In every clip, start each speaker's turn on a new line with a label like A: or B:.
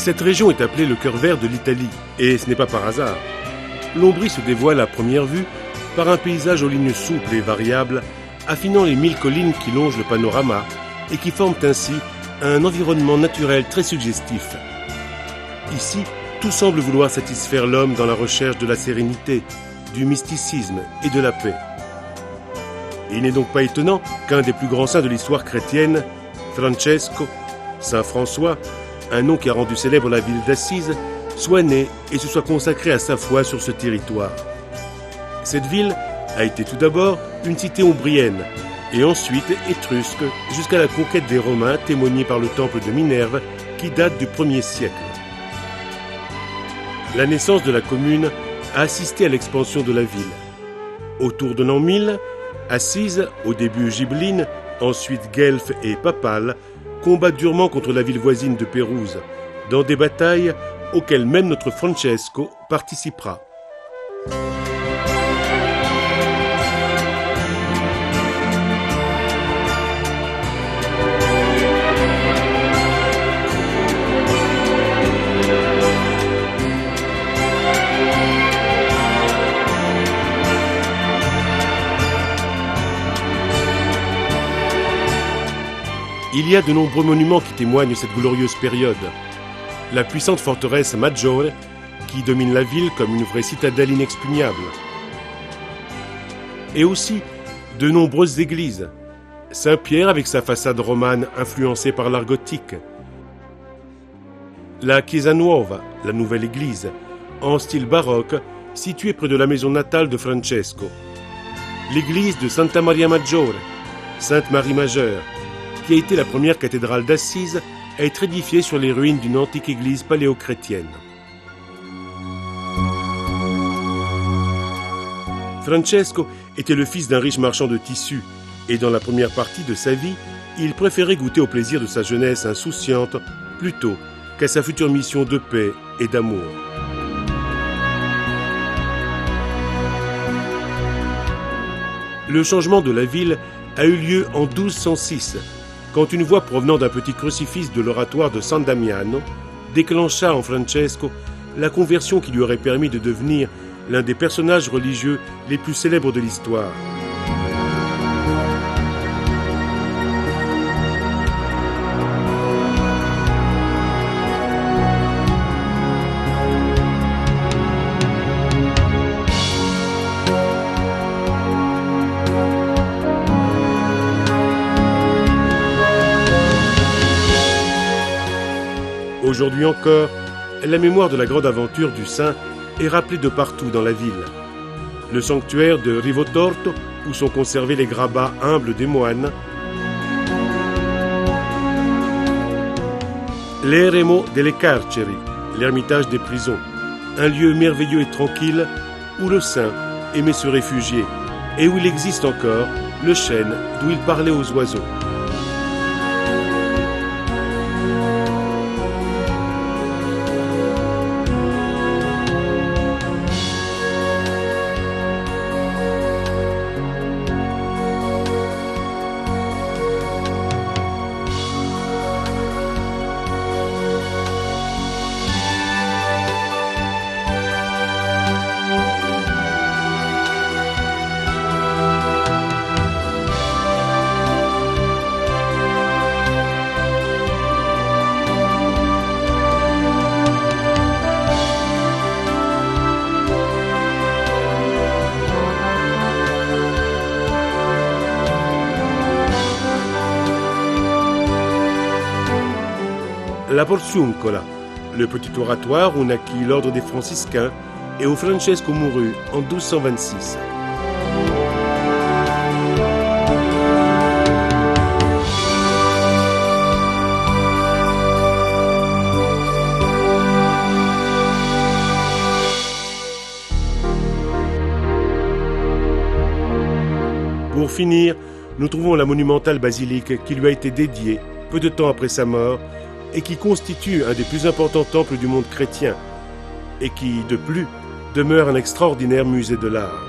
A: Cette région est appelée le cœur vert de l'Italie, et ce n'est pas par hasard. L'Ombrie se dévoile à première vue par un paysage aux lignes souples et variables, affinant les 1000 collines qui longent le panorama et qui forment ainsi un environnement naturel très suggestif. Ici, tout semble vouloir satisfaire l'homme dans la recherche de la sérénité, du mysticisme et de la paix. Il n'est donc pas étonnant qu'un des plus grands saints de l'histoire chrétienne, Francesco, Saint François, un nom qui a rendu célèbre la ville d'Assise, soit né et se soit consacré à sa foi sur ce territoire. Cette ville a été tout d'abord une cité ombrienne, et ensuite étrusque jusqu'à la conquête des Romains témoignée par le temple de Minerve qui date du 1er siècle. La naissance de la commune a assisté à l'expansion de la ville. Autour de l'an 1000, Assise, au début Ghibelline, ensuite guelfe et papale, combat durement contre la ville voisine de Pérouse, dans des batailles auxquelles même notre Francesco participera. Il y a de nombreux monuments qui témoignent cette glorieuse période. La puissante forteresse Maggiore, qui domine la ville comme une vraie citadelle inexpugnable. Et aussi de nombreuses églises. Saint-Pierre avec sa façade romane influencée par l'art gothique. La Chiesa Nuova, la nouvelle église, en style baroque, située près de la maison natale de Francesco. L'église de Santa Maria Maggiore, Sainte Marie Majeure, qui a été la première cathédrale d'Assise à être édifiée sur les ruines d'une antique église paléochrétienne. Francesco était le fils d'un riche marchand de tissus, et dans la première partie de sa vie, il préférait goûter au plaisir de sa jeunesse insouciante plutôt qu'à sa future mission de paix et d'amour. Le changement de la ville a eu lieu en 1206, quand une voix provenant d'un petit crucifix de l'oratoire de San Damiano déclencha en Francesco la conversion qui lui aurait permis de devenir l'un des personnages religieux les plus célèbres de l'histoire. Aujourd'hui encore, la mémoire de la grande aventure du saint est rappelée de partout dans la ville. Le sanctuaire de Rivotorto, où sont conservés les grabats humbles des moines, l'Eremo delle Carceri, l'ermitage des prisons, un lieu merveilleux et tranquille où le saint aimait se réfugier et où il existe encore le chêne d'où il parlait aux oiseaux. La Porciuncola, le petit oratoire où naquit l'ordre des franciscains et où Francesco mourut en 1226. Pour finir, nous trouvons la monumentale basilique qui lui a été dédiée peu de temps après sa mort et qui constitue un des plus importants temples du monde chrétien et qui, de plus, demeure un extraordinaire musée de l'art.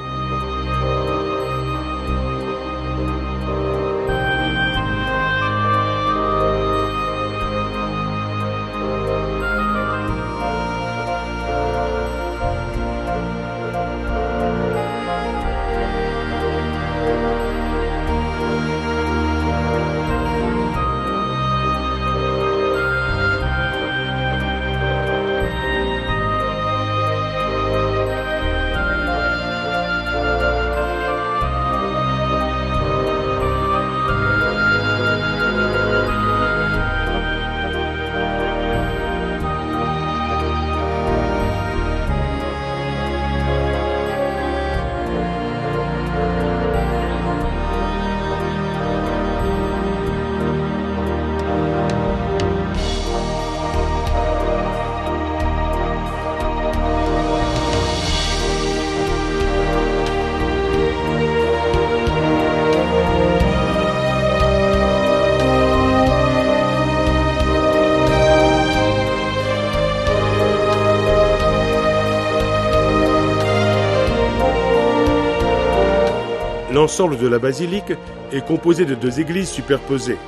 A: L'ensemble de la basilique est composé de 2 églises superposées.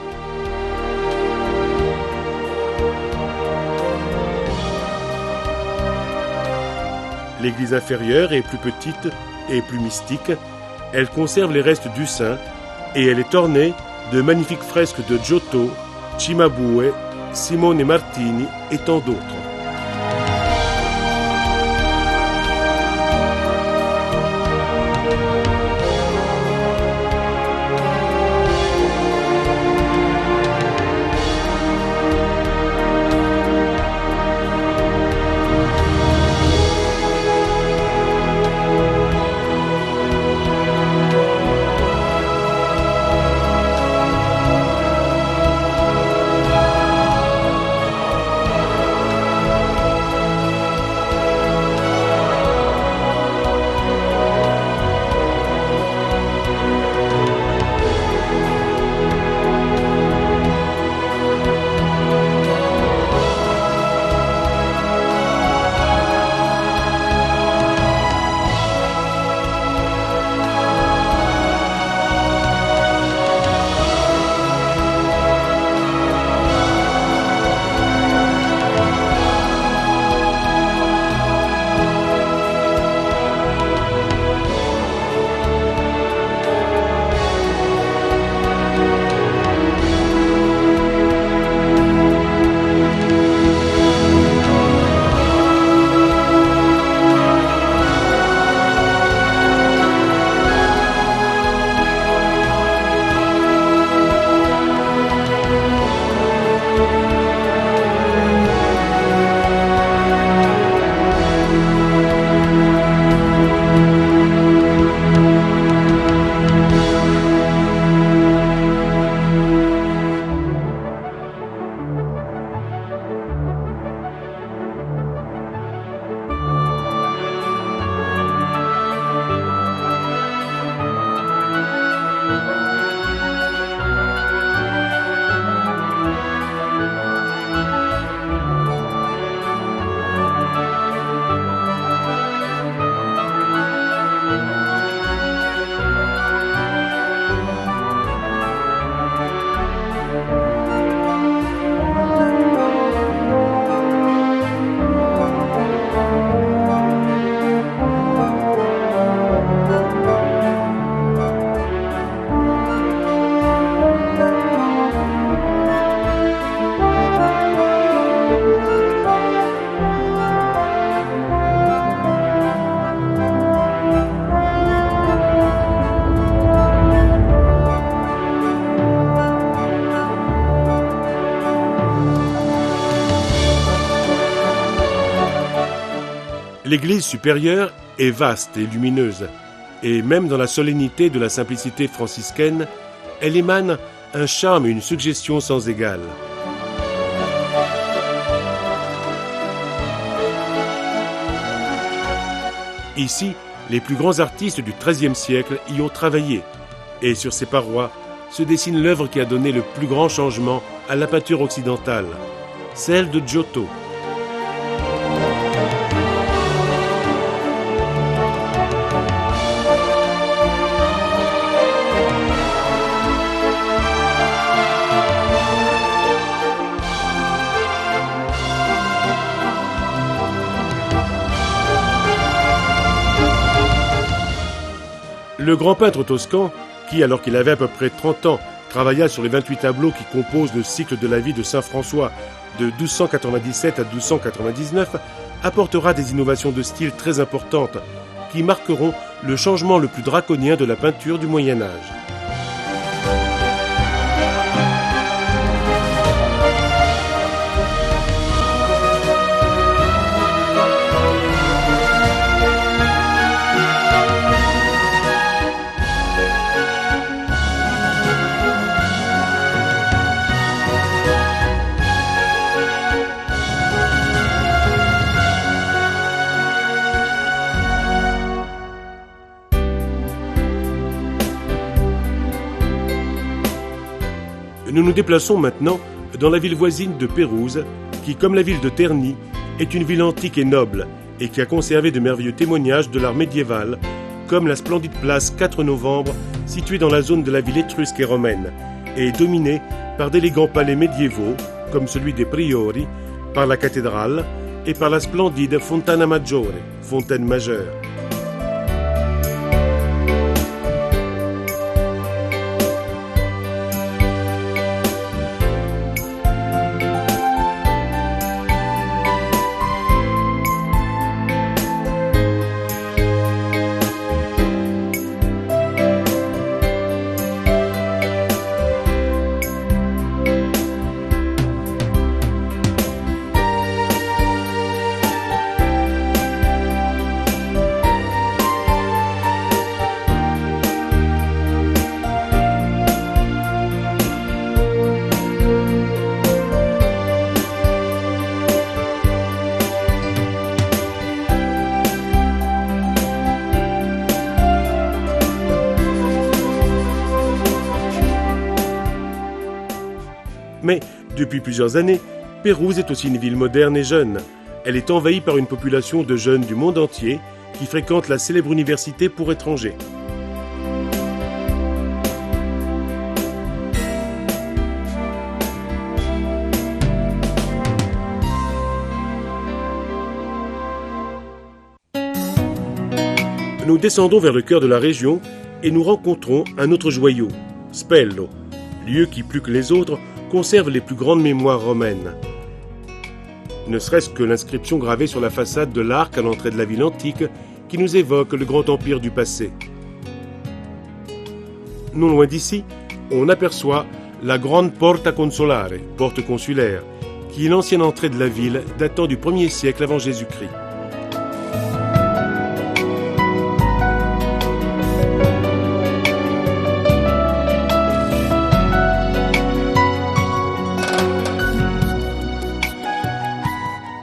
A: L'église inférieure est plus petite et plus mystique. Elle conserve les restes du saint et elle est ornée de magnifiques fresques de Giotto, Cimabue, Simone Martini et tant d'autres. L'église supérieure est vaste et lumineuse, et même dans la solennité de la simplicité franciscaine, elle émane un charme et une suggestion sans égale. Ici, les plus grands artistes du XIIIe siècle y ont travaillé, et sur ces parois se dessine l'œuvre qui a donné le plus grand changement à la peinture occidentale, celle de Giotto. Le grand peintre toscan, qui, alors qu'il avait à peu près 30 ans, travailla sur les 28 tableaux qui composent le cycle de la vie de saint François de 1297 à 1299, apportera des innovations de style très importantes qui marqueront le changement le plus draconien de la peinture du Moyen Âge. Nous nous déplaçons maintenant dans la ville voisine de Pérouse, qui, comme la ville de Terni, est une ville antique et noble, et qui a conservé de merveilleux témoignages de l'art médiéval, comme la splendide place 4 novembre, située dans la zone de la ville étrusque et romaine, et dominée par d'élégants palais médiévaux, comme celui des Priori, par la cathédrale et par la splendide Fontana Maggiore, fontaine majeure. Mais, depuis plusieurs années, Pérouse est aussi une ville moderne et jeune. Elle est envahie par une population de jeunes du monde entier qui fréquentent la célèbre université pour étrangers. Nous descendons vers le cœur de la région et nous rencontrons un autre joyau, Spello, lieu qui, plus que les autres, conserve les plus grandes mémoires romaines. Ne serait-ce que l'inscription gravée sur la façade de l'arc à l'entrée de la ville antique qui nous évoque le grand empire du passé. Non loin d'ici, on aperçoit la grande Porta Consolare, porte consulaire, qui est l'ancienne entrée de la ville datant du 1er siècle avant Jésus-Christ.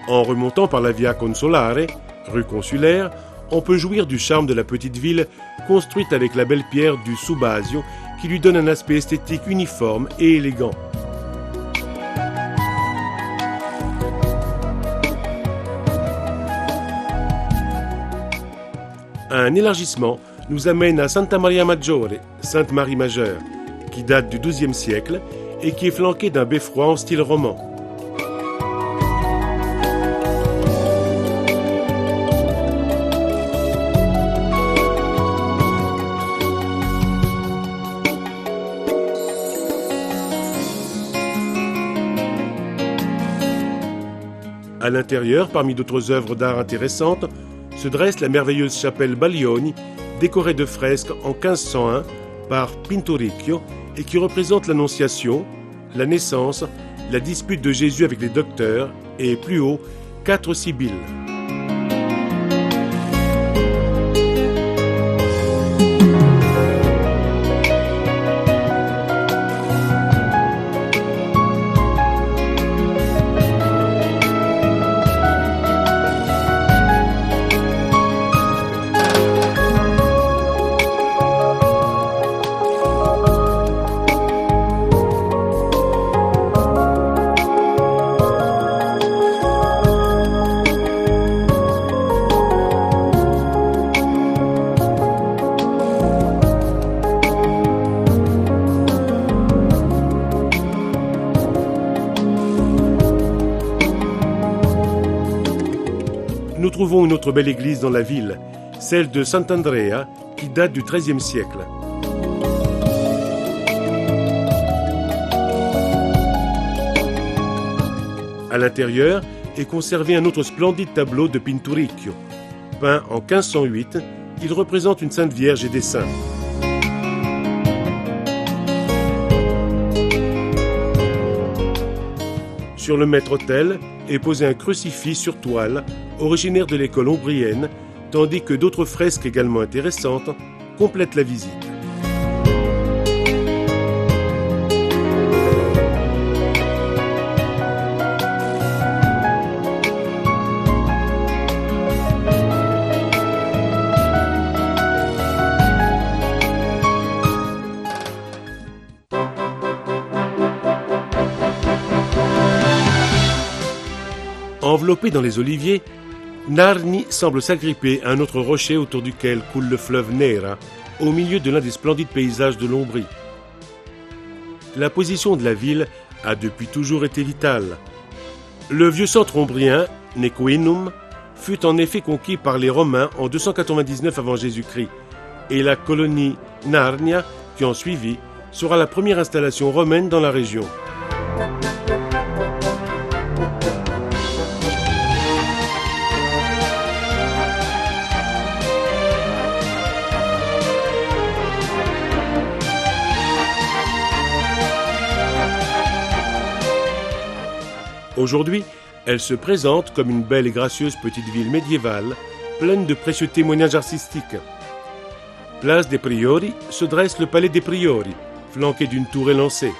A: En remontant par la Via Consolare, rue consulaire, on peut jouir du charme de la petite ville construite avec la belle pierre du Subasio qui lui donne un aspect esthétique uniforme et élégant. Un élargissement nous amène à Santa Maria Maggiore, Sainte Marie Majeure, qui date du XIIe siècle et qui est flanquée d'un beffroi en style roman. À l'intérieur, parmi d'autres œuvres d'art intéressantes, se dresse la merveilleuse chapelle Baglioni, décorée de fresques en 1501 par Pinturicchio et qui représente l'Annonciation, la naissance, la dispute de Jésus avec les docteurs et, plus haut, 4 sibylles. Nous trouvons une autre belle église dans la ville, celle de Sant'Andrea, qui date du XIIIe siècle. À l'intérieur est conservé un autre splendide tableau de Pinturicchio. Peint en 1508, il représente une Sainte Vierge et des saints. Sur le maître-autel est posé un crucifix sur toile, originaire de l'école ombrienne, tandis que d'autres fresques également intéressantes complètent la visite. Enveloppé dans les oliviers, Narni semble s'agripper à un autre rocher autour duquel coule le fleuve Nera, au milieu de l'un des splendides paysages de l'Ombrie. La position de la ville a depuis toujours été vitale. Le vieux centre ombrien, Nequinum, fut en effet conquis par les Romains en 299 avant Jésus-Christ, et la colonie Narnia, qui en suivit, sera la première installation romaine dans la région. Aujourd'hui, elle se présente comme une belle et gracieuse petite ville médiévale, pleine de précieux témoignages artistiques. Place des Priori se dresse le palais des Priori, flanqué d'une tour élancée.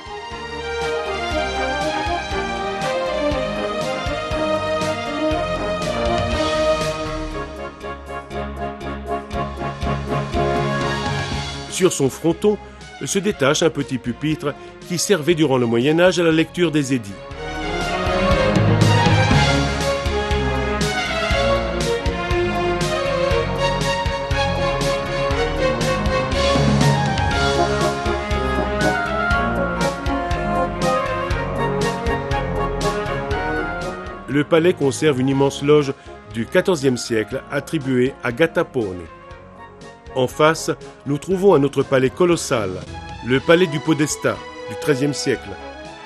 A: Sur son fronton se détache un petit pupitre qui servait durant le Moyen-Âge à la lecture des édits. Le palais conserve une immense loge du XIVe siècle attribuée à Gattapone. En face, nous trouvons un autre palais colossal, le palais du Podesta du XIIIe siècle,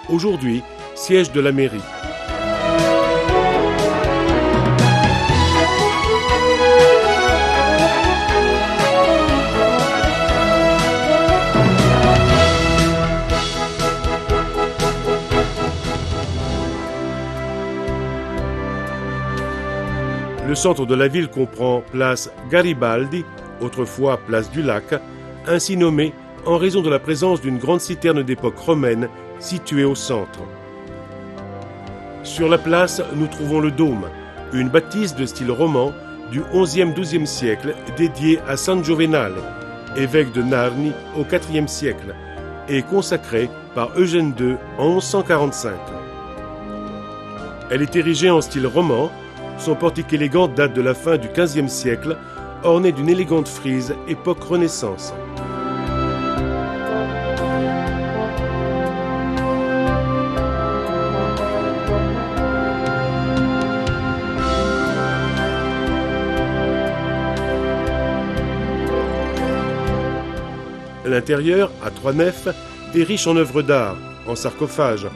A: aujourd'hui siège de la mairie. Le centre de la ville comprend place Garibaldi, autrefois place du Lac, ainsi nommée en raison de la présence d'une grande citerne d'époque romaine située au centre. Sur la place, nous trouvons le dôme, une bâtisse de style roman du XIe-XIIe siècle dédiée à San Giovenale, évêque de Narni au IVe siècle, et consacrée par Eugène II en 1145. Elle est érigée en style roman. Son portique élégant date de la fin du XVe siècle, orné d'une élégante frise époque Renaissance. L'intérieur, à 3 nefs, est riche en œuvres d'art, en sarcophages,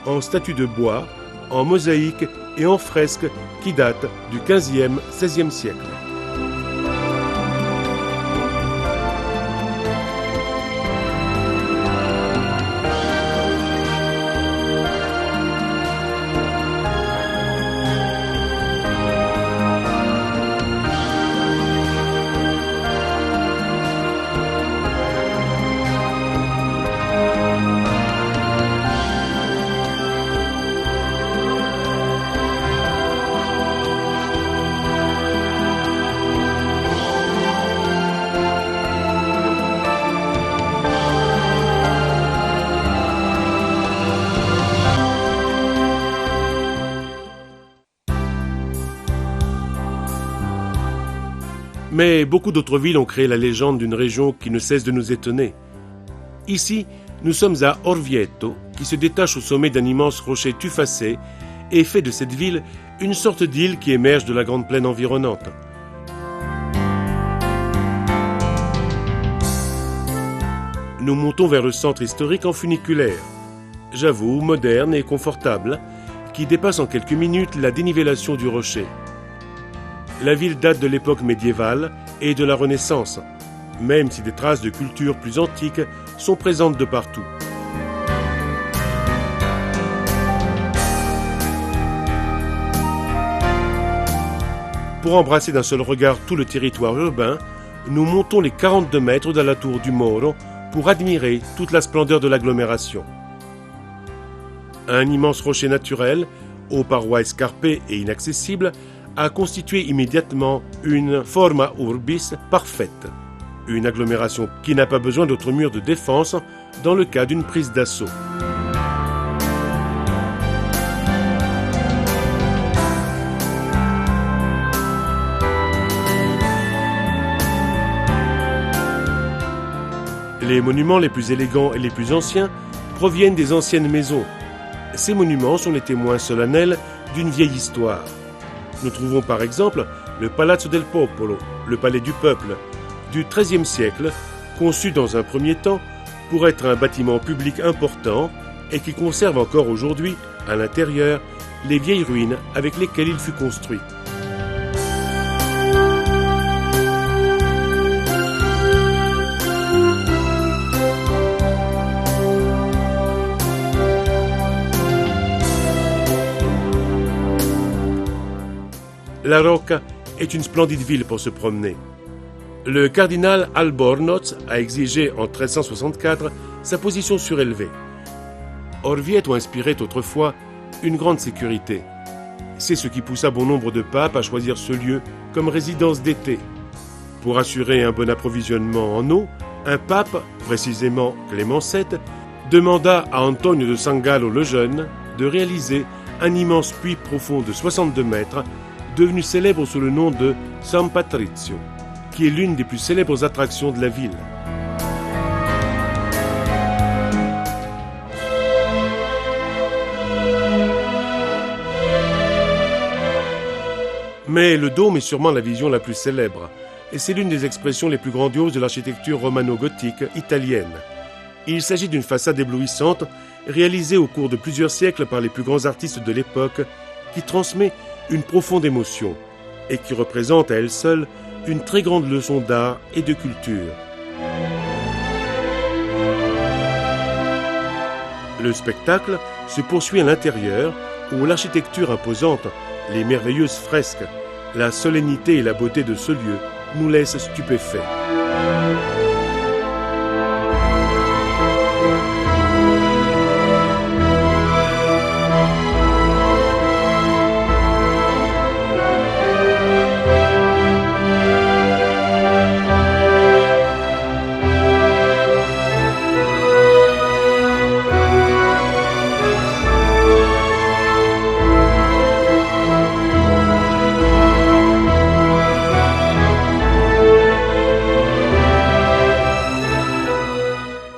A: en statues de bois, en mosaïques et en fresques qui datent du XVe-XVIe siècle. Mais beaucoup d'autres villes ont créé la légende d'une région qui ne cesse de nous étonner. Ici, nous sommes à Orvieto, qui se détache au sommet d'un immense rocher tufacé et fait de cette ville une sorte d'île qui émerge de la grande plaine environnante. Nous montons vers le centre historique en funiculaire, j'avoue moderne et confortable, qui dépasse en quelques minutes la dénivellation du rocher. La ville date de l'époque médiévale et de la Renaissance, même si des traces de cultures plus antiques sont présentes de partout. Pour embrasser d'un seul regard tout le territoire urbain, nous montons les 42 mètres de la tour du Moro pour admirer toute la splendeur de l'agglomération. Un immense rocher naturel, aux parois escarpées et inaccessibles, a constitué immédiatement une forma urbis parfaite, une agglomération qui n'a pas besoin d'autres murs de défense dans le cas d'une prise d'assaut. Les monuments les plus élégants et les plus anciens proviennent des anciennes maisons. Ces monuments sont les témoins solennels d'une vieille histoire. Nous trouvons par exemple le Palazzo del Popolo, le palais du peuple, du XIIIe siècle, conçu dans un premier temps pour être un bâtiment public important et qui conserve encore aujourd'hui, à l'intérieur, les vieilles ruines avec lesquelles il fut construit. La Rocca est une splendide ville pour se promener. Le cardinal Albornoz a exigé en 1364 sa position surélevée. Orvieto inspirait autrefois une grande sécurité. C'est ce qui poussa bon nombre de papes à choisir ce lieu comme résidence d'été. Pour assurer un bon approvisionnement en eau, un pape, précisément Clément VII, demanda à Antonio de San Gallo le Jeune de réaliser un immense puits profond de 62 mètres, devenu célèbre sous le nom de San Patrizio, qui est l'une des plus célèbres attractions de la ville. Mais le dôme est sûrement la vision la plus célèbre, et c'est l'une des expressions les plus grandioses de l'architecture romano-gothique italienne. Il s'agit d'une façade éblouissante, réalisée au cours de plusieurs siècles par les plus grands artistes de l'époque, qui transmet une profonde émotion et qui représente à elle seule une très grande leçon d'art et de culture. Le spectacle se poursuit à l'intérieur où l'architecture imposante, les merveilleuses fresques, la solennité et la beauté de ce lieu nous laissent stupéfaits.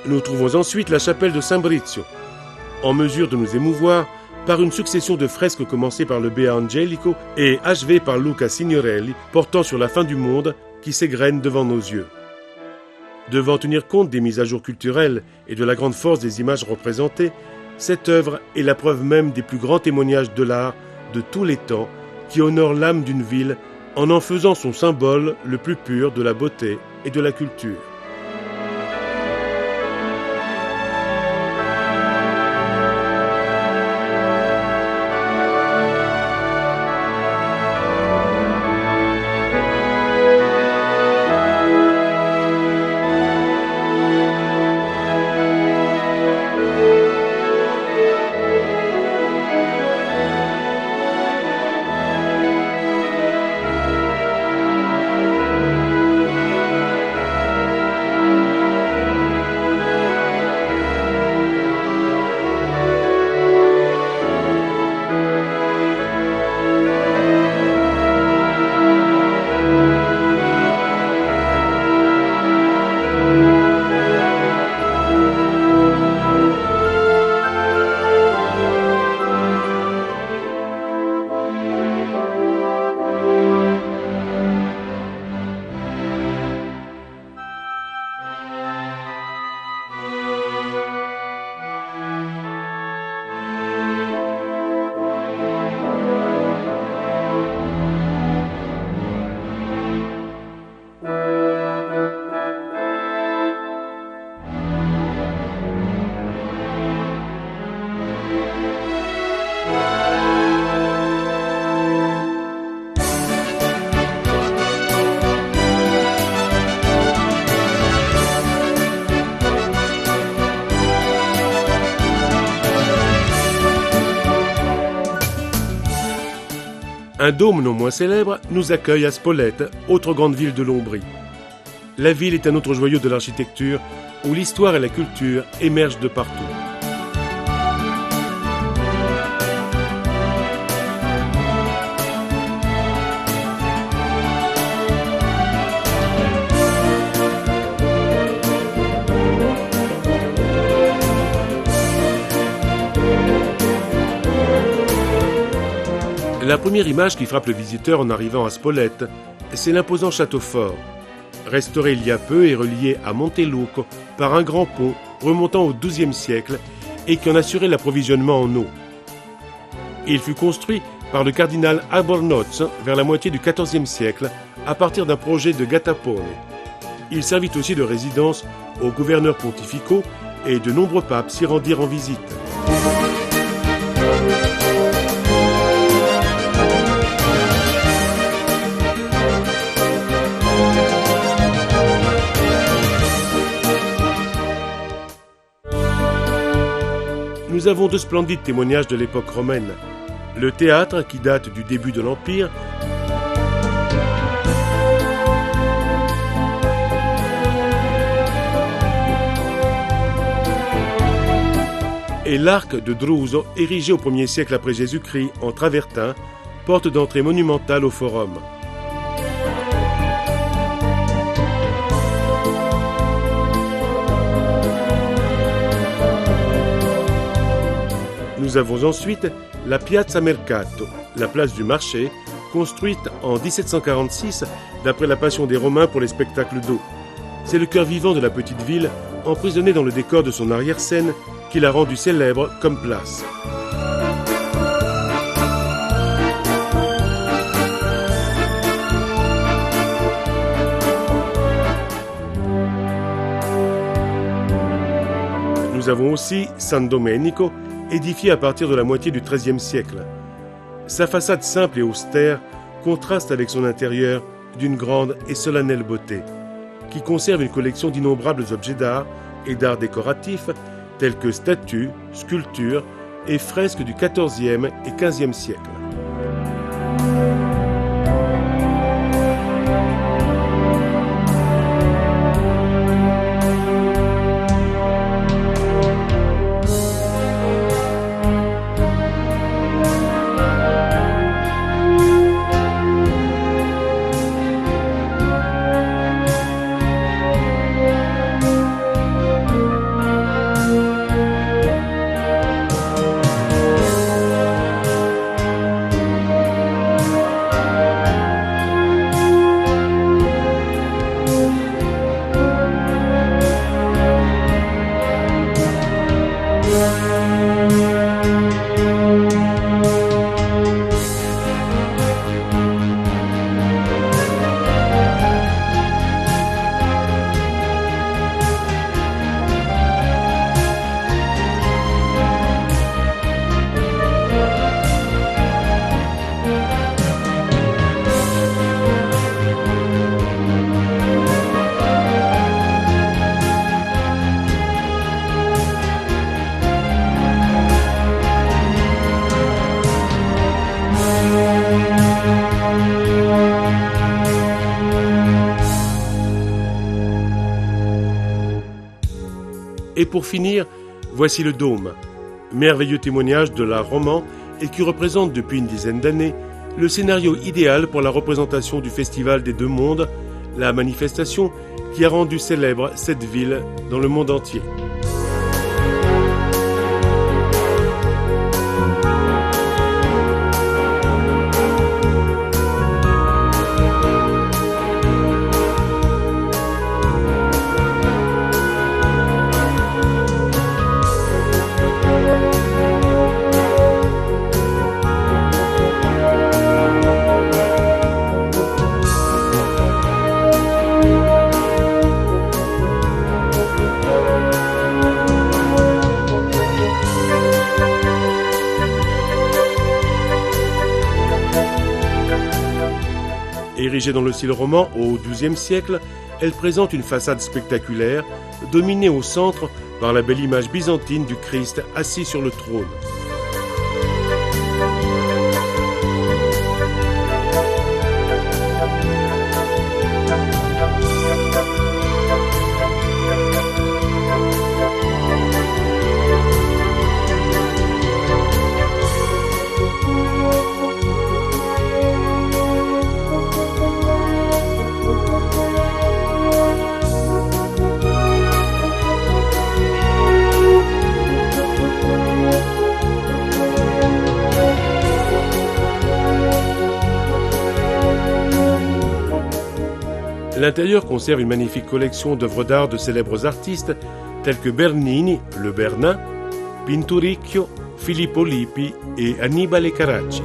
A: Nous trouvons ensuite la chapelle de Saint-Brizio, en mesure de nous émouvoir par une succession de fresques commencées par le Béat Angelico et achevées par Luca Signorelli, portant sur la fin du monde qui s'égrène devant nos yeux. Devant tenir compte des mises à jour culturelles et de la grande force des images représentées, cette œuvre est la preuve même des plus grands témoignages de l'art de tous les temps qui honore l'âme d'une ville en faisant son symbole le plus pur de la beauté et de la culture. Un dôme non moins célèbre nous accueille à Spolète, autre grande ville de l'Ombrie. La ville est un autre joyau de l'architecture où l'histoire et la culture émergent de partout. La première image qui frappe le visiteur en arrivant à Spolète, c'est l'imposant château fort, restauré il y a peu et relié à Monteluco par un grand pont remontant au XIIe siècle et qui en assurait l'approvisionnement en eau. Il fut construit par le cardinal Albornoz vers la moitié du XIVe siècle à partir d'un projet de Gattapone. Il servit aussi de résidence aux gouverneurs pontificaux et de nombreux papes s'y rendirent en visite. Nous avons deux splendides témoignages de l'époque romaine. Le théâtre, qui date du début de l'Empire, et l'arc de Druso, érigé au 1er siècle après Jésus-Christ en travertin, porte d'entrée monumentale au forum. Nous avons ensuite la Piazza Mercato, la place du marché, construite en 1746 d'après la passion des Romains pour les spectacles d'eau. C'est le cœur vivant de la petite ville, emprisonné dans le décor de son arrière-scène, qui l'a rendu célèbre comme place. Nous avons aussi San Domenico, édifié à partir de la moitié du XIIIe siècle. Sa façade simple et austère contraste avec son intérieur d'une grande et solennelle beauté, qui conserve une collection d'innombrables objets d'art et d'art décoratif, tels que statues, sculptures et fresques du XIVe et XVe siècle. Et pour finir, voici le Dôme, merveilleux témoignage de l'art roman et qui représente depuis une dizaine d'années le scénario idéal pour la représentation du Festival des Deux Mondes, la manifestation qui a rendu célèbre cette ville dans le monde entier. Érigée dans le style roman au XIIe siècle, elle présente une façade spectaculaire, dominée au centre par la belle image byzantine du Christ assis sur le trône. L'intérieur conserve une magnifique collection d'œuvres d'art de célèbres artistes tels que Bernini, le Bernin, Pinturicchio, Filippo Lippi et Annibale Carracci.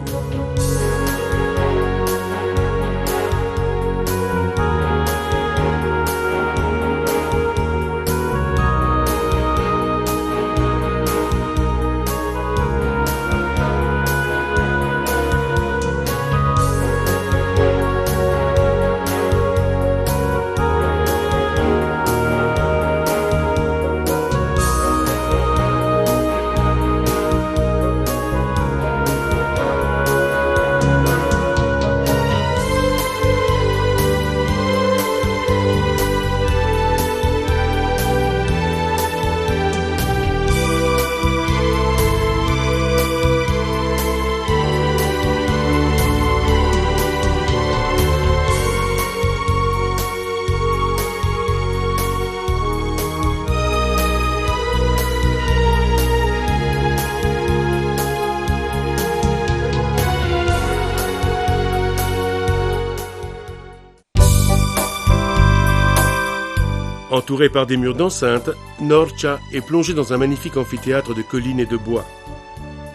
A: Entouré par des murs d'enceinte, Norcia est plongé dans un magnifique amphithéâtre de collines et de bois.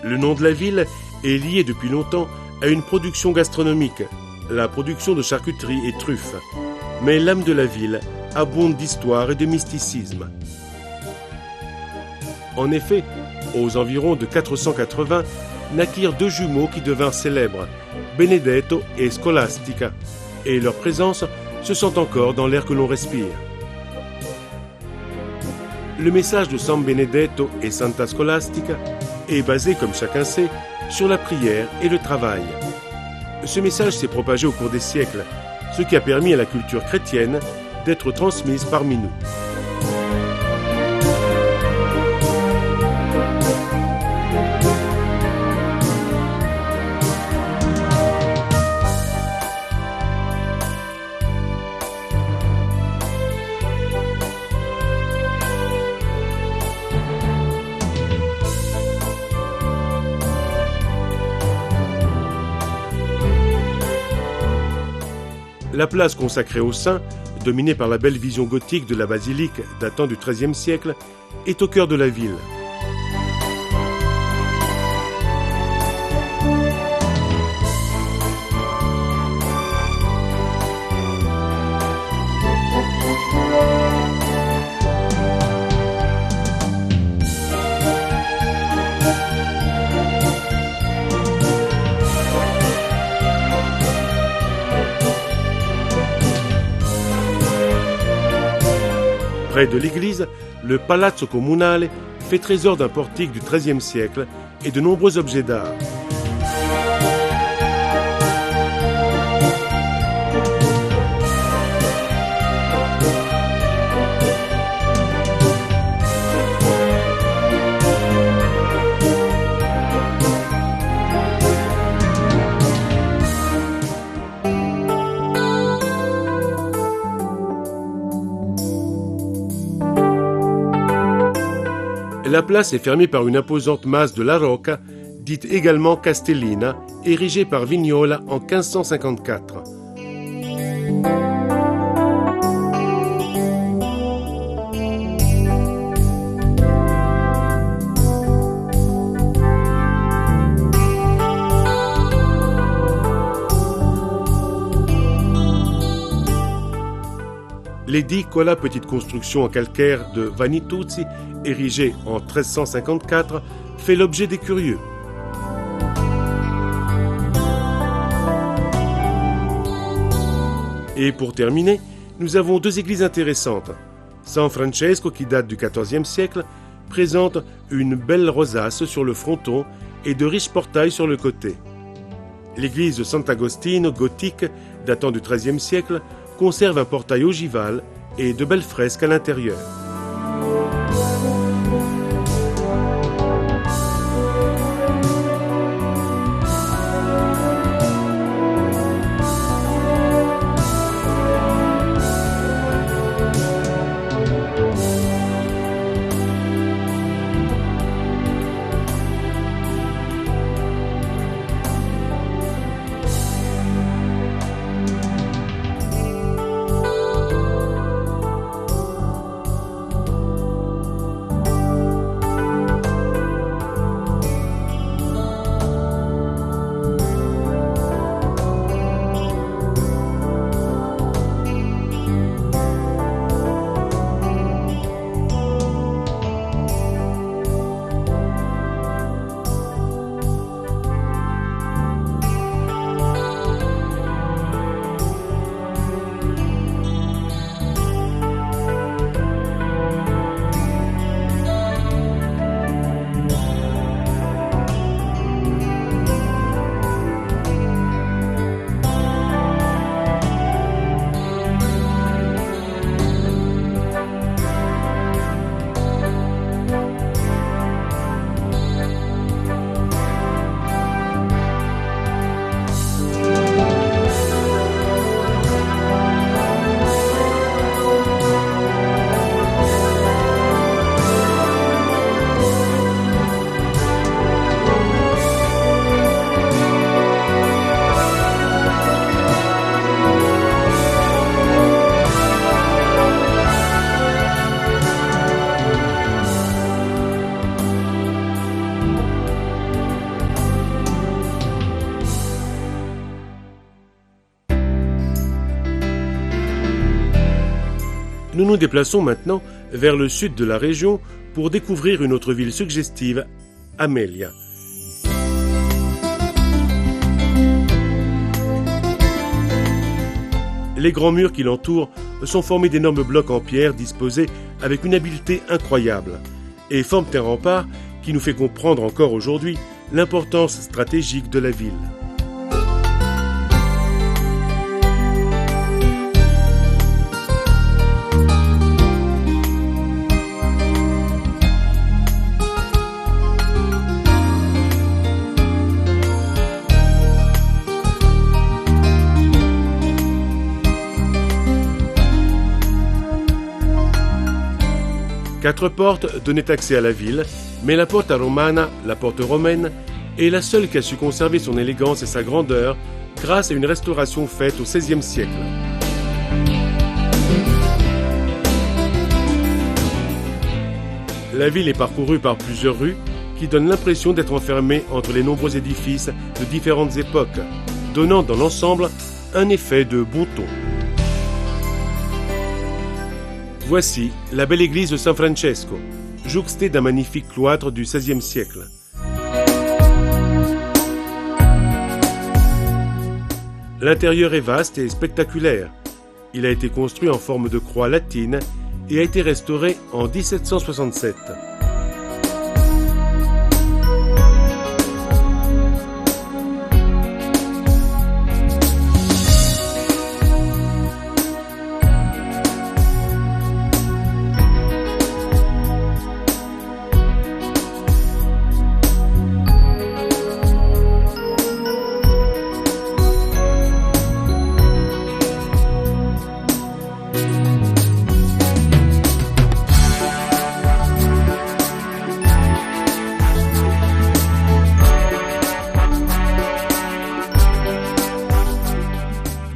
A: Le nom de la ville est lié depuis longtemps à une production gastronomique, la production de charcuterie et truffes. Mais l'âme de la ville abonde d'histoire et de mysticisme. En effet, aux environs de 480, naquirent deux jumeaux qui devinrent célèbres, Benedetto et Scolastica, et leur présence se sent encore dans l'air que l'on respire. Le message de San Benedetto et Santa Scolastica est basé, comme chacun sait, sur la prière et le travail. Ce message s'est propagé au cours des siècles, ce qui a permis à la culture chrétienne d'être transmise parmi nous. La place consacrée aux saints, dominée par la belle vision gothique de la basilique datant du XIIIe siècle, est au cœur de la ville. Près de l'église, le Palazzo Comunale fait trésor d'un portique du XIIIe siècle et de nombreux objets d'art. La place est fermée par une imposante masse de la Rocca, dite également Castellina, érigée par Vignola en 1554. L'Edicola, petite construction en calcaire de Vanituzzi, érigée en 1354, fait l'objet des curieux. Et pour terminer, nous avons deux églises intéressantes. San Francesco, qui date du XIVe siècle, présente une belle rosace sur le fronton et de riches portails sur le côté. L'église de Sant'Agostino, gothique, datant du XIIIe siècle, conserve un portail ogival et de belles fresques à l'intérieur. nous déplaçons maintenant vers le sud de la région pour découvrir une autre ville suggestive, Amelia. Les grands murs qui l'entourent sont formés d'énormes blocs en pierre disposés avec une habileté incroyable et forment un rempart qui nous fait comprendre encore aujourd'hui l'importance stratégique de la ville. Quatre portes donnaient accès à la ville, mais la Porta Romana, la porte romaine, est la seule qui a su conserver son élégance et sa grandeur grâce à une restauration faite au XVIe siècle. La ville est parcourue par plusieurs rues qui donnent l'impression d'être enfermée entre les nombreux édifices de différentes époques, donnant dans l'ensemble un effet de bon ton. Voici la belle église de San Francesco, jouxtée d'un magnifique cloître du XVIe siècle. L'intérieur est vaste et spectaculaire. Il a été construit en forme de croix latine et a été restauré en 1767.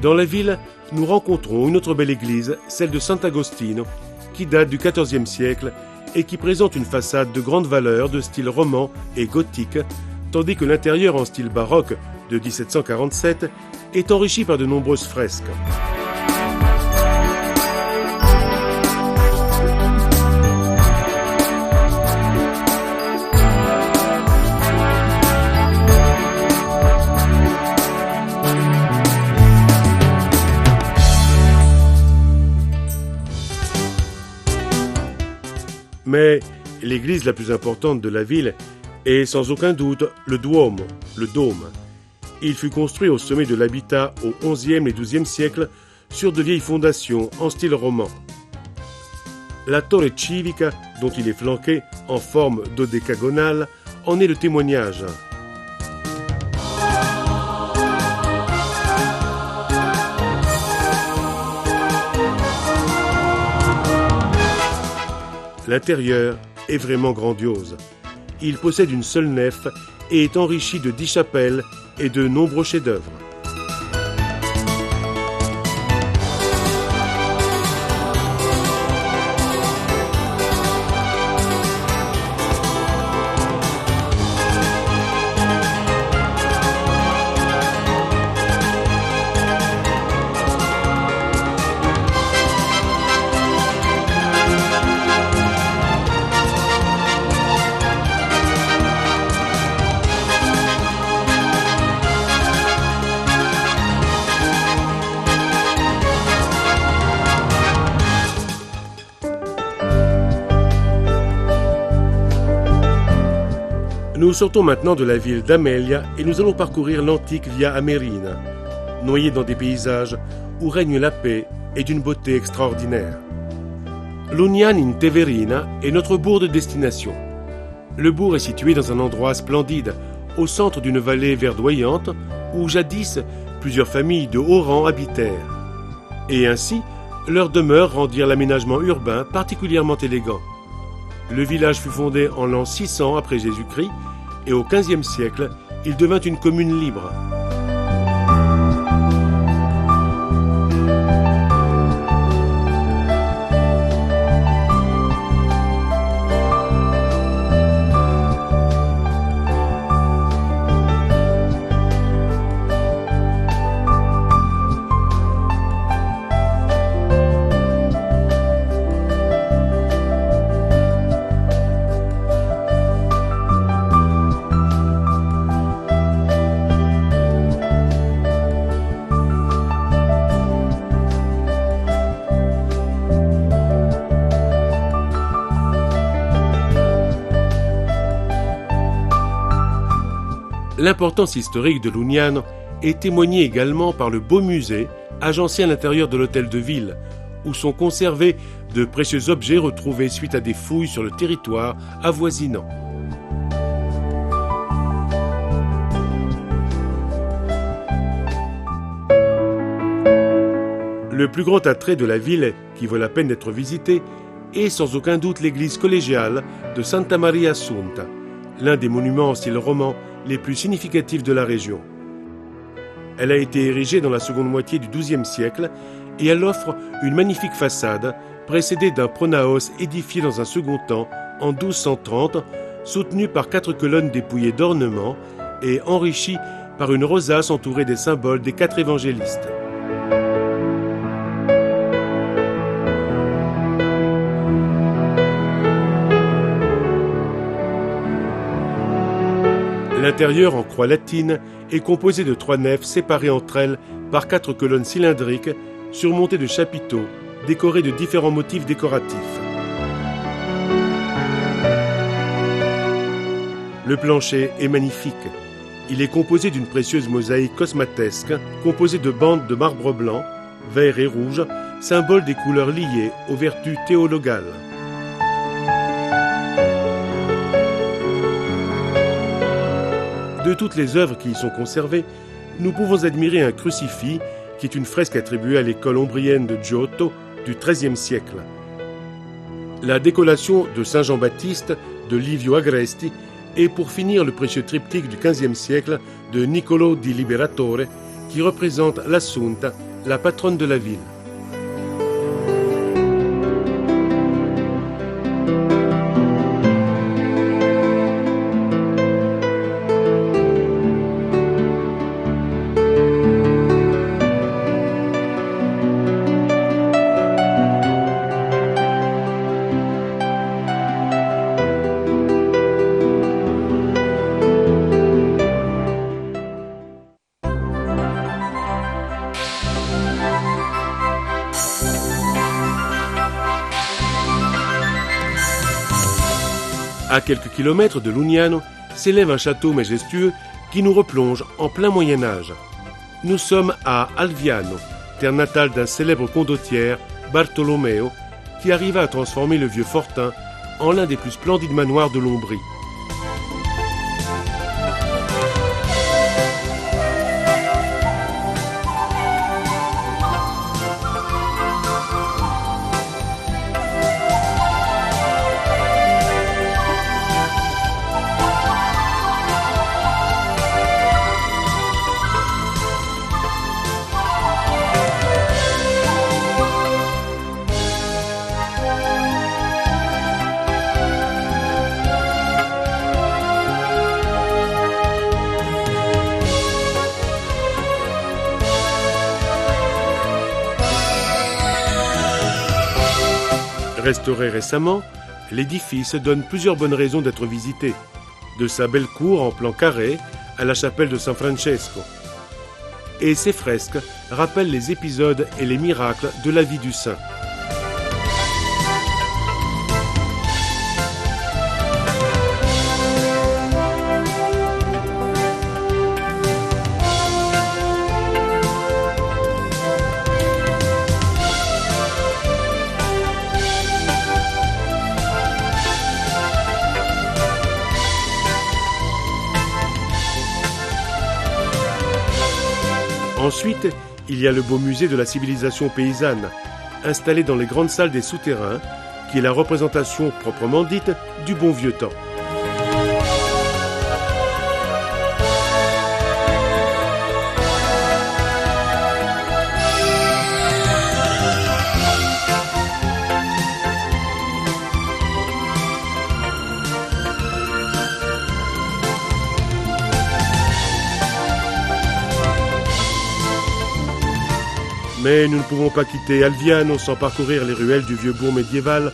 A: Dans la ville, nous rencontrons une autre belle église, celle de Sant'Agostino, qui date du XIVe siècle et qui présente une façade de grande valeur de style roman et gothique, tandis que l'intérieur en style baroque de 1747 est enrichi par de nombreuses fresques. Mais l'église la plus importante de la ville est sans aucun doute le Duomo, le dôme. Il fut construit au sommet de l'habitat au XIe et XIIe siècle sur de vieilles fondations en style roman. La Torre Civica, dont il est flanqué en forme dodécagonale, en est le témoignage. L'intérieur est vraiment grandiose. Il possède une seule nef et est enrichi de 10 chapelles et de nombreux chefs-d'œuvre. Nous sortons maintenant de la ville d'Amelia et nous allons parcourir l'antique Via Amerina, noyée dans des paysages où règne la paix et d'une beauté extraordinaire. Luniane in Teverina est notre bourg de destination. Le bourg est situé dans un endroit splendide, au centre d'une vallée verdoyante où jadis plusieurs familles de haut rang habitèrent. Et ainsi, leurs demeures rendirent l'aménagement urbain particulièrement élégant. Le village fut fondé en l'an 600 après Jésus-Christ et au XVe siècle, il devint une commune libre. L'importance historique de Lugnano est témoignée également par le beau musée agencé à l'intérieur de l'hôtel de ville, où sont conservés de précieux objets retrouvés suite à des fouilles sur le territoire avoisinant. Le plus grand attrait de la ville, qui vaut la peine d'être visité, est sans aucun doute l'église collégiale de Santa Maria Assunta, l'un des monuments en style roman les plus significatifs de la région. Elle a été érigée dans la seconde moitié du XIIe siècle et elle offre une magnifique façade précédée d'un pronaos édifié dans un second temps en 1230, soutenu par 4 colonnes dépouillées d'ornements et enrichi par une rosace entourée des symboles des 4 évangélistes. L'intérieur en croix latine est composé de 3 nefs séparées entre elles par 4 colonnes cylindriques surmontées de chapiteaux décorés de différents motifs décoratifs. Le plancher est magnifique. Il est composé d'une précieuse mosaïque cosmatesque composée de bandes de marbre blanc, vert et rouge, symbole des couleurs liées aux vertus théologales. De toutes les œuvres qui y sont conservées, nous pouvons admirer un crucifix qui est une fresque attribuée à l'école ombrienne de Giotto du XIIIe siècle. La décollation de Saint Jean-Baptiste de Livio Agresti et pour finir le précieux triptyque du XVe siècle de Niccolò di Liberatore qui représente l'Assunta, la patronne de la ville. À quelques kilomètres de Lugnano s'élève un château majestueux qui nous replonge en plein Moyen-Âge. Nous sommes à Alviano, terre natale d'un célèbre condottiere, Bartolomeo, qui arriva à transformer le vieux fortin en l'un des plus splendides manoirs de l'Ombrie. Restauré récemment, l'édifice donne plusieurs bonnes raisons d'être visité, de sa belle cour en plan carré à la chapelle de San Francesco. Et ses fresques rappellent les épisodes et les miracles de la vie du saint. Ensuite, il y a le beau musée de la civilisation paysanne, installé dans les grandes salles des souterrains, qui est la représentation proprement dite du bon vieux temps. Mais nous ne pouvons pas quitter Alviano sans parcourir les ruelles du vieux bourg médiéval,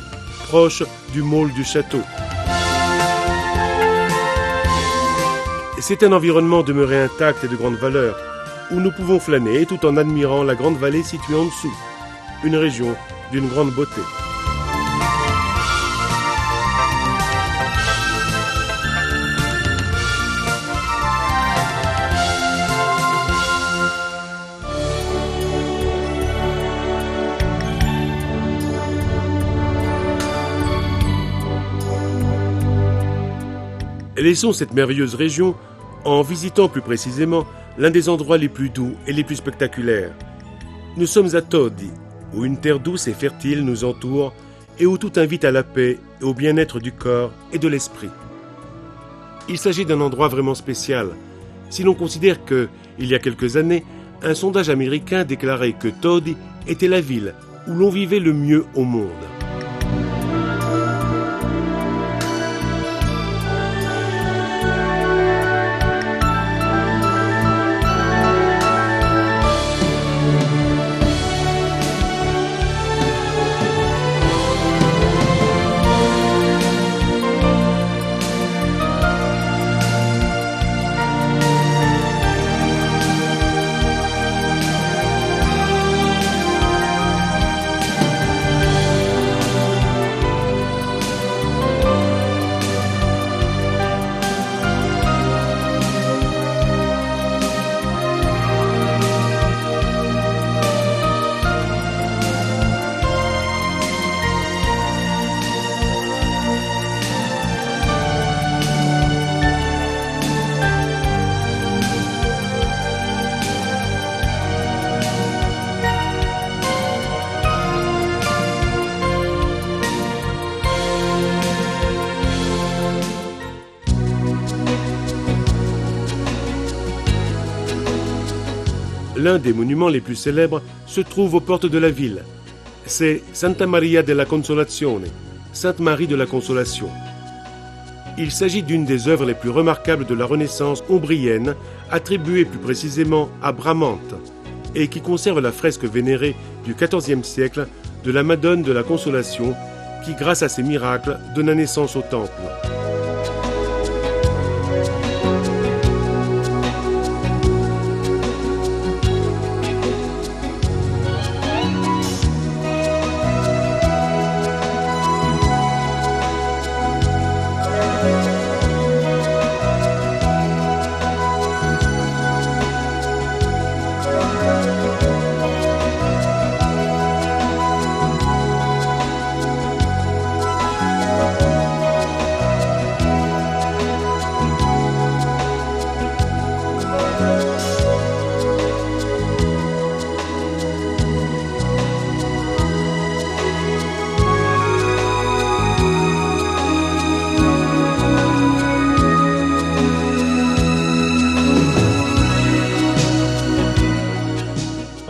A: proche du môle du château. C'est un environnement demeuré intact et de grande valeur, où nous pouvons flâner tout en admirant la grande vallée située en dessous, une région d'une grande beauté. Laissons cette merveilleuse région en visitant plus précisément l'un des endroits les plus doux et les plus spectaculaires. Nous sommes à Todi, où une terre douce et fertile nous entoure et où tout invite à la paix et au bien-être du corps et de l'esprit. Il s'agit d'un endroit vraiment spécial, si l'on considère que, il y a quelques années, un sondage américain déclarait que Todi était la ville où l'on vivait le mieux au monde. L'un des monuments les plus célèbres se trouve aux portes de la ville. C'est Santa Maria della Consolazione, Sainte Marie de la Consolation. Il s'agit d'une des œuvres les plus remarquables de la Renaissance ombrienne, attribuée plus précisément à Bramante, et qui conserve la fresque vénérée du XIVe siècle de la Madone de la Consolation, qui, grâce à ses miracles, donna naissance au temple.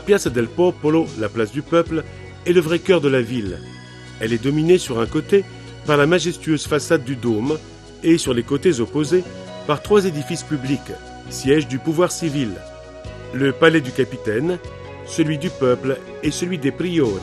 A: Piazza del Popolo, la place du peuple, est le vrai cœur de la ville. Elle est dominée sur un côté par la majestueuse façade du dôme et sur les côtés opposés par trois édifices publics, sièges du pouvoir civil, le palais du capitaine, celui du peuple et celui des priori.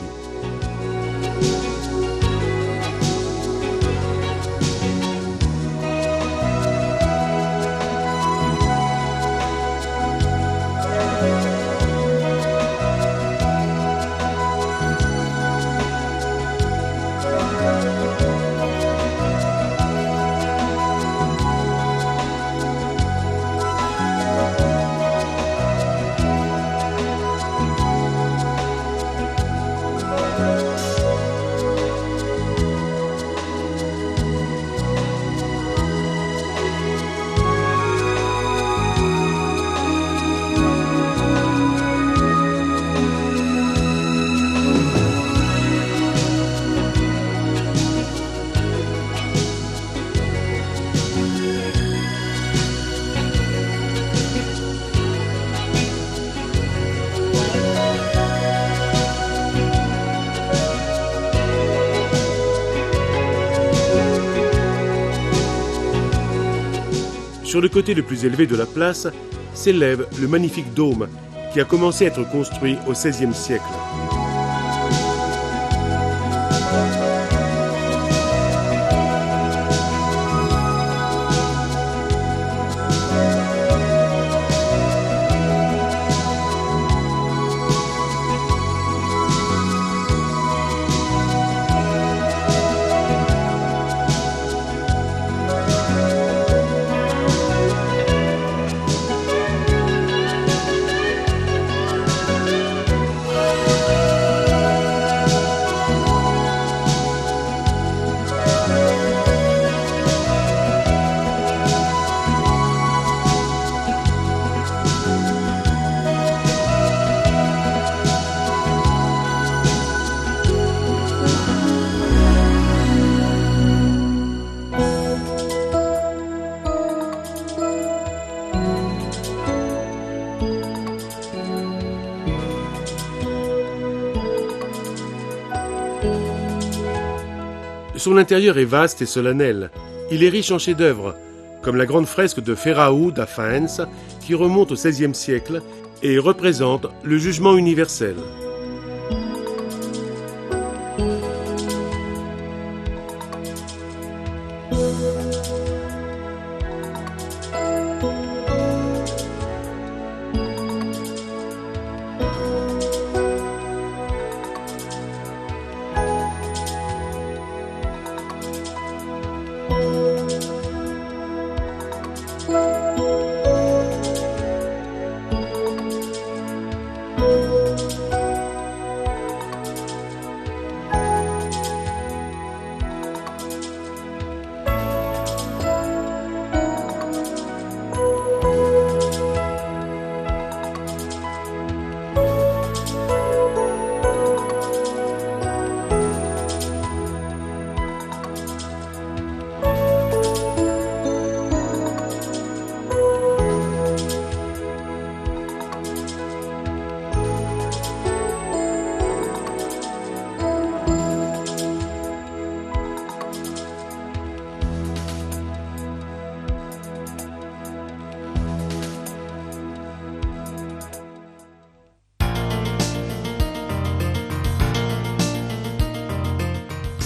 A: Sur le côté le plus élevé de la place s'élève le magnifique dôme qui a commencé à être construit au XVIe siècle. Son intérieur est vaste et solennel. Il est riche en chefs-d'œuvre, comme la grande fresque de Ferraud à Faenza, qui remonte au XVIe siècle et représente le jugement universel.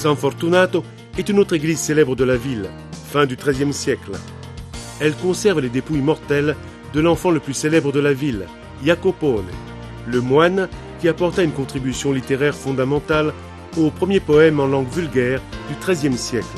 A: San Fortunato est une autre église célèbre de la ville, fin du XIIIe siècle. Elle conserve les dépouilles mortelles de l'enfant le plus célèbre de la ville, Jacopone, le moine qui apporta une contribution littéraire fondamentale au premier poème en langue vulgaire du XIIIe siècle.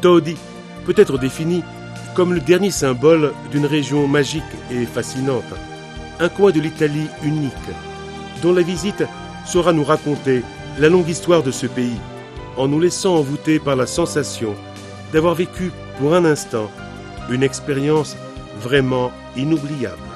A: Todi peut être défini comme le dernier symbole d'une région magique et fascinante, un coin de l'Italie unique, dont la visite saura nous raconter la longue histoire de ce pays, en nous laissant envoûter par la sensation d'avoir vécu pour un instant une expérience vraiment inoubliable.